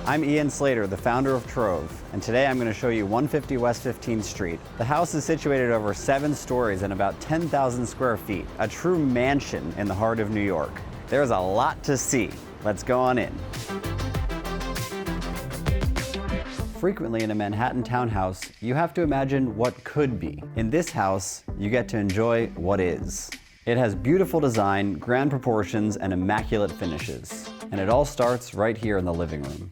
I'm Ian Slate, the founder of Trove, and today I'm going to show you 150 West 15th Street. The house is situated over 7 stories and about 10,000 square feet, a true mansion in the heart of New York. There's a lot to see. Let's go on in. Frequently in a Manhattan townhouse, you have to imagine what could be. In this house, you get to enjoy what is. It has beautiful design, grand proportions, and immaculate finishes. And it all starts right here in the living room.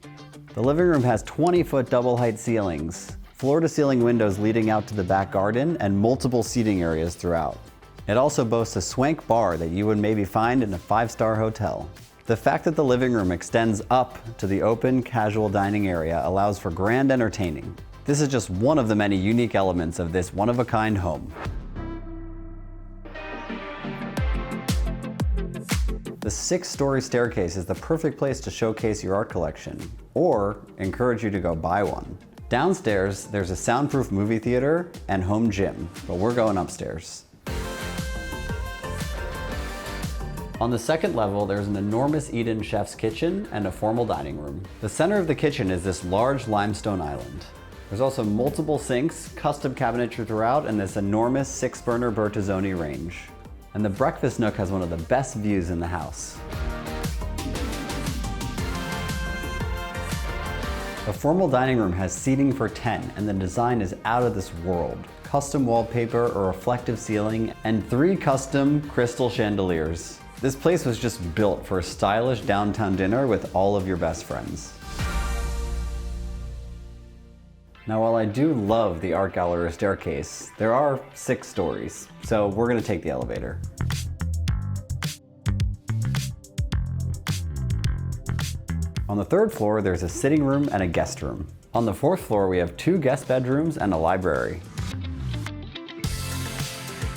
The living room has 20-foot double-height ceilings, floor-to-ceiling windows leading out to the back garden, and multiple seating areas throughout. It also boasts a swank bar that you would maybe find in a 5-star hotel. The fact that the living room extends up to the open, casual dining area allows for grand entertaining. This is just one of the many unique elements of this one-of-a-kind home. The 6-story staircase is the perfect place to showcase your art collection, or encourage you to go buy one. Downstairs, there's a soundproof movie theater and home gym, but we're going upstairs. On the second level, there's an enormous eat-in chef's kitchen and a formal dining room. The center of the kitchen is this large limestone island. There's also multiple sinks, custom cabinetry throughout, and this enormous 6-burner Bertazzoni range. And the breakfast nook has one of the best views in the house. The formal dining room has seating for 10, and the design is out of this world. Custom wallpaper, a reflective ceiling, and 3 custom crystal chandeliers. This place was just built for a stylish downtown dinner with all of your best friends. Now, while I do love the art gallery staircase, there are 6 stories, so we're going to take the elevator. On the 3rd floor, there's a sitting room and a guest room. On the 4th floor, we have 2 guest bedrooms and a library.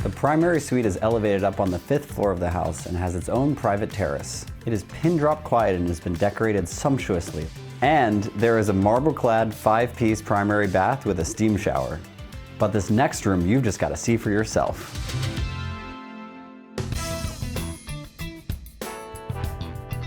The primary suite is elevated up on the 5th floor of the house and has its own private terrace. It is pin-drop quiet and has been decorated sumptuously. And there is a marble-clad 5-piece primary bath with a steam shower. But this next room, you've just got to see for yourself.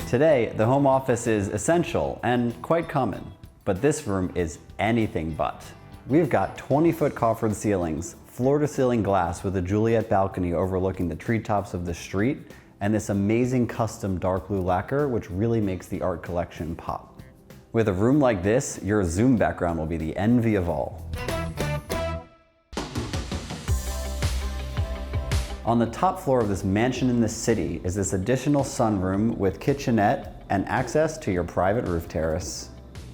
Today, the home office is essential and quite common, but this room is anything but. We've got 20-foot coffered ceilings, floor-to-ceiling glass with a Juliette balcony overlooking the treetops of the street, and this amazing custom dark blue lacquer, which really makes the art collection pop. With a room like this, your Zoom background will be the envy of all. On the top floor of this mansion in the city is this additional sunroom with kitchenette and access to your private roof terrace.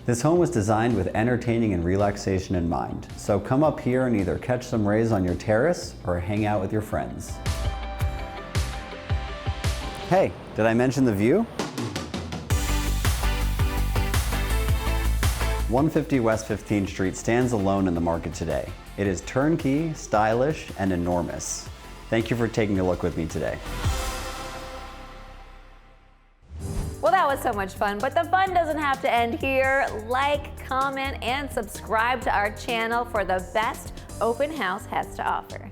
This home was designed with entertaining and relaxation in mind, so come up here and either catch some rays on your terrace or hang out with your friends. Hey, did I mention the view? 150 West 15th Street stands alone in the market today. It is turnkey, stylish, and enormous. Thank you for taking a look with me today. Well, that was so much fun, but the fun doesn't have to end here. Like, comment, and subscribe to our channel for the best open house has to offer.